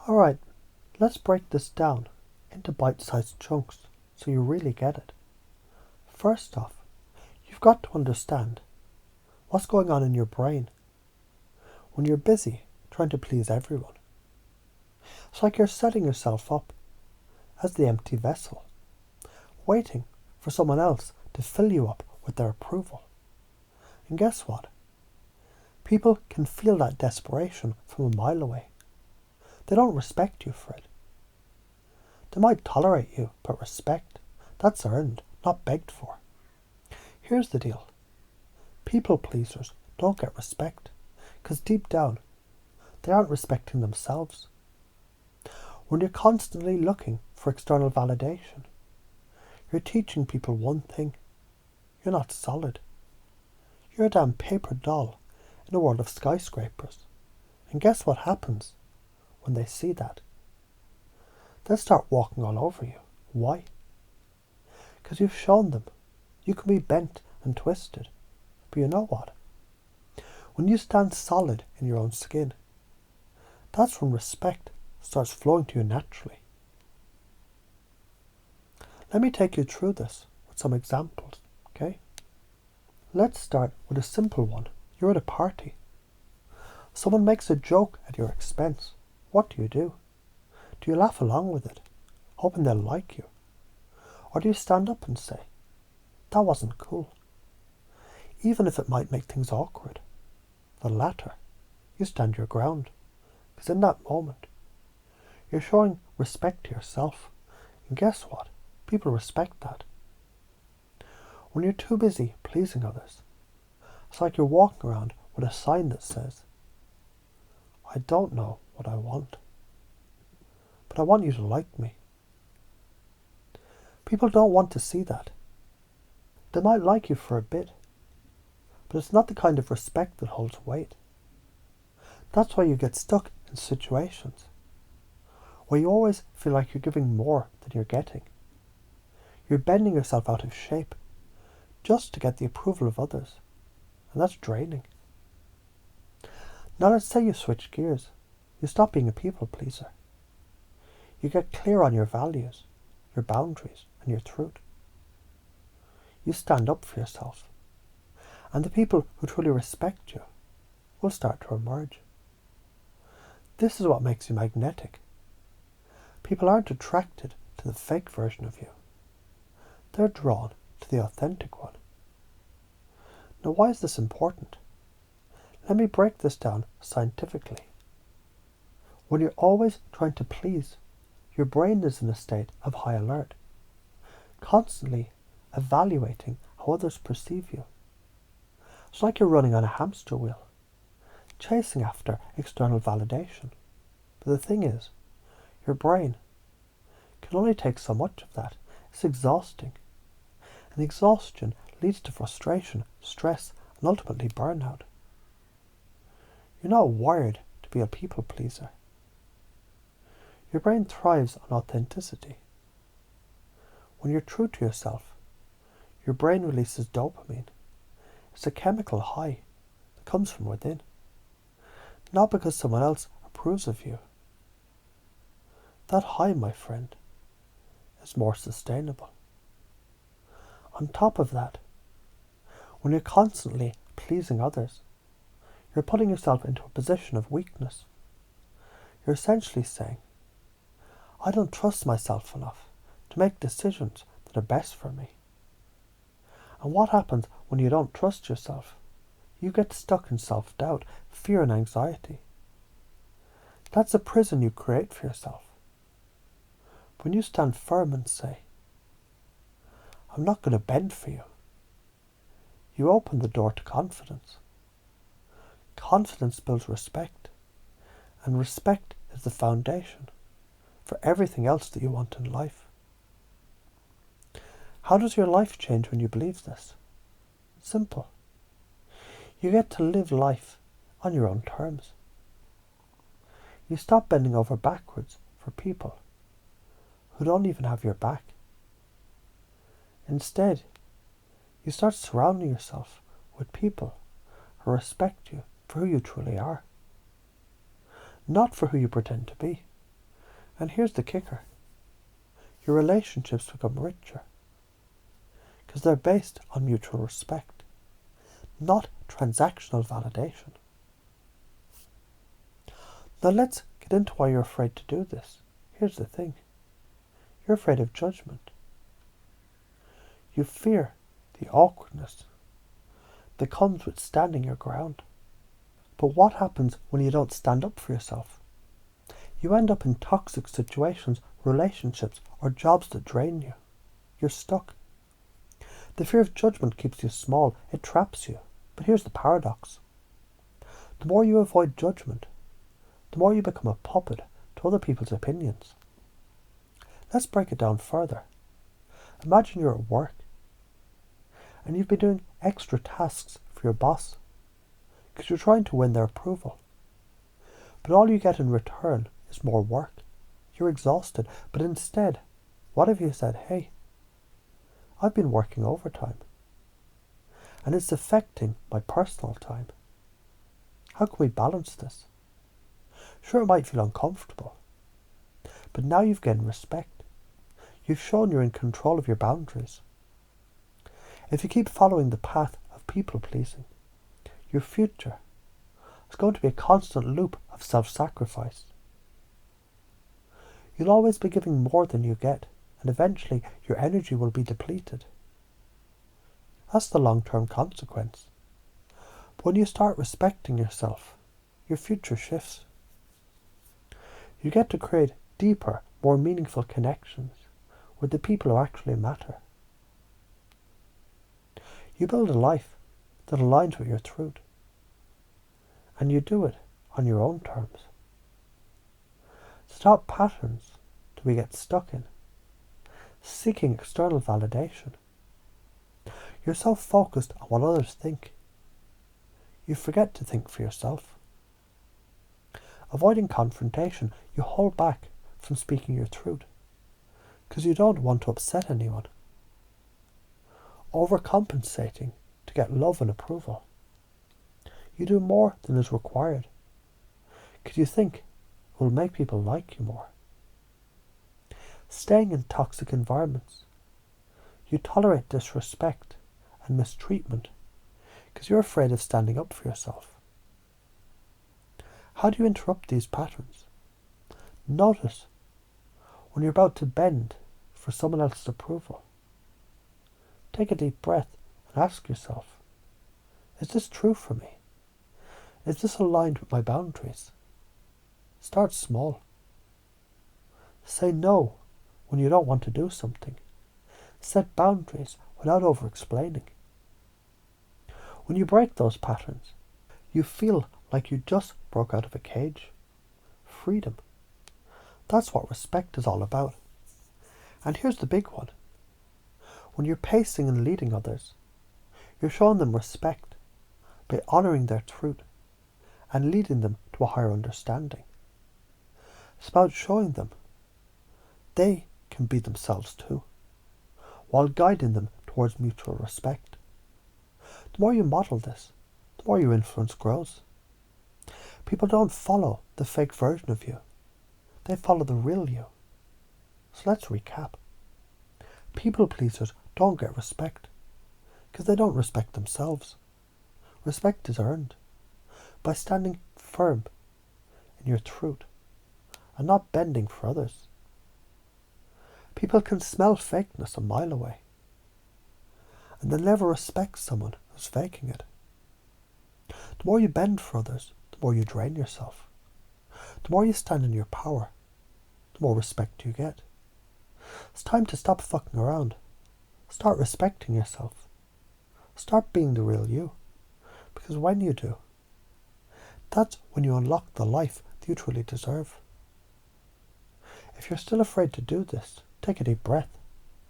Alright, let's break this down into bite-sized chunks so you really get it. First off, you've got to understand what's going on in your brain when you're busy trying to please everyone. It's like you're setting yourself up as the empty vessel, waiting for someone else to fill you up with their approval. And guess what? People can feel that desperation from a mile away. They don't respect you for it. They might tolerate you, but respect, that's earned, not begged for. Here's the deal. People pleasers don't get respect, because deep down, they aren't respecting themselves. When you're constantly looking for external validation, you're teaching people one thing. You're not solid. You're a damn paper doll in a world of skyscrapers. And guess what happens when they see that? They'll start walking all over you. Why? Because you've shown them you can be bent and twisted. But you know what? When you stand solid in your own skin, that's when respect starts flowing to you naturally. Let me take you through this with some examples, okay? Let's start with a simple one. You're at a party. Someone makes a joke at your expense. What do? Do you laugh along with it, hoping they'll like you? Or do you stand up and say, that wasn't cool? Even if it might make things awkward. The latter, you stand your ground. Because in that moment, you're showing respect to yourself. And guess what? People respect that. When you're too busy pleasing others, it's like you're walking around with a sign that says, I don't know what I want, but I want you to like me. People don't want to see that. They might like you for a bit, but it's not the kind of respect that holds weight. That's why you get stuck in situations where you always feel like you're giving more than you're getting. You're bending yourself out of shape just to get the approval of others, and that's draining. Now let's say you switch gears. You stop being a people pleaser. You get clear on your values, your boundaries, and your truth. You stand up for yourself, and the people who truly respect you will start to emerge. This is what makes you magnetic. People aren't attracted to the fake version of you. They're drawn to the authentic one. Now, why is this important? Let me break this down scientifically. When you're always trying to please, your brain is in a state of high alert, constantly evaluating how others perceive you. It's like you're running on a hamster wheel, chasing after external validation. But the thing is, your brain can only take so much of that. It's exhausting. And exhaustion leads to frustration, stress, and ultimately burnout. You're not wired to be a people pleaser. Your brain thrives on authenticity. When you're true to yourself, your brain releases dopamine. It's a chemical high that comes from within, not because someone else approves of you. That high, my friend, is more sustainable. On top of that, when you're constantly pleasing others, you're putting yourself into a position of weakness. You're essentially saying, I don't trust myself enough to make decisions that are best for me. And what happens when you don't trust yourself? You get stuck in self-doubt, fear and anxiety. That's a prison you create for yourself. When you stand firm and say, I'm not going to bend for you, you open the door to confidence. Confidence builds respect, and respect is the foundation for everything else that you want in life. How does your life change when you believe this? Simple. You get to live life on your own terms. You stop bending over backwards for people who don't even have your back. Instead, you start surrounding yourself with people who respect you for who you truly are, not for who you pretend to be. And here's the kicker. Your relationships become richer because they're based on mutual respect, not transactional validation. Now let's get into why you're afraid to do this. Here's the thing. You're afraid of judgment. You fear the awkwardness that comes with standing your ground. But what happens when you don't stand up for yourself? You end up in toxic situations, relationships, or jobs that drain you. You're stuck. The fear of judgment keeps you small. It traps you. But here's the paradox. The more you avoid judgment, the more you become a puppet to other people's opinions. Let's break it down further. Imagine you're at work and you've been doing extra tasks for your boss because you're trying to win their approval. But all you get in return is more work. You're exhausted, but instead, what if you said, hey, I've been working overtime and it's affecting my personal time. How can we balance this? Sure, it might feel uncomfortable, but now you've gained respect. You've shown you're in control of your boundaries. If you keep following the path of people-pleasing, your future is going to be a constant loop of self-sacrifice. You'll always be giving more than you get, and eventually your energy will be depleted. That's the long-term consequence. But when you start respecting yourself, your future shifts. You get to create deeper, more meaningful connections with the people who actually matter. You build a life that aligns with your truth, and you do it on your own terms. Stop patterns that we get stuck in, seeking external validation. You're so focused on what others think, you forget to think for yourself. Avoiding confrontation, you hold back from speaking your truth because you don't want to upset anyone. Overcompensating to get love and approval. You do more than is required because you think it will make people like you more. Staying in toxic environments. You tolerate disrespect and mistreatment because you're afraid of standing up for yourself. How do you interrupt these patterns? Notice when you're about to bend for someone else's approval. Take a deep breath and ask yourself, is this true for me? Is this aligned with my boundaries? Start small. Say no when you don't want to do something. Set boundaries without over-explaining. When you break those patterns, you feel like you just broke out of a cage. Freedom. That's what respect is all about. And here's the big one. When you're pacing and leading others, you're showing them respect by honouring their truth and leading them to a higher understanding. It's about showing them they can be themselves too, while guiding them towards mutual respect. The more you model this, the more your influence grows. People don't follow the fake version of you. They follow the real you. So let's recap. People pleasers don't get respect because they don't respect themselves. Respect is earned by standing firm in your truth and not bending for others. People can smell fakeness a mile away, and they'll never respect someone who's faking it. The more you bend for others, the more you drain yourself. The more you stand in your power, the more respect you get. It's time to stop fucking around. Start respecting yourself. Start being the real you. Because when you do, that's when you unlock the life that you truly deserve. If you're still afraid to do this, take a deep breath,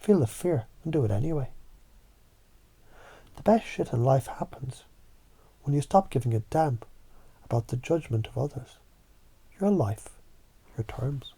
feel the fear, and do it anyway. The best shit in life happens when you stop giving a damn about the judgment of others. Your life, your terms.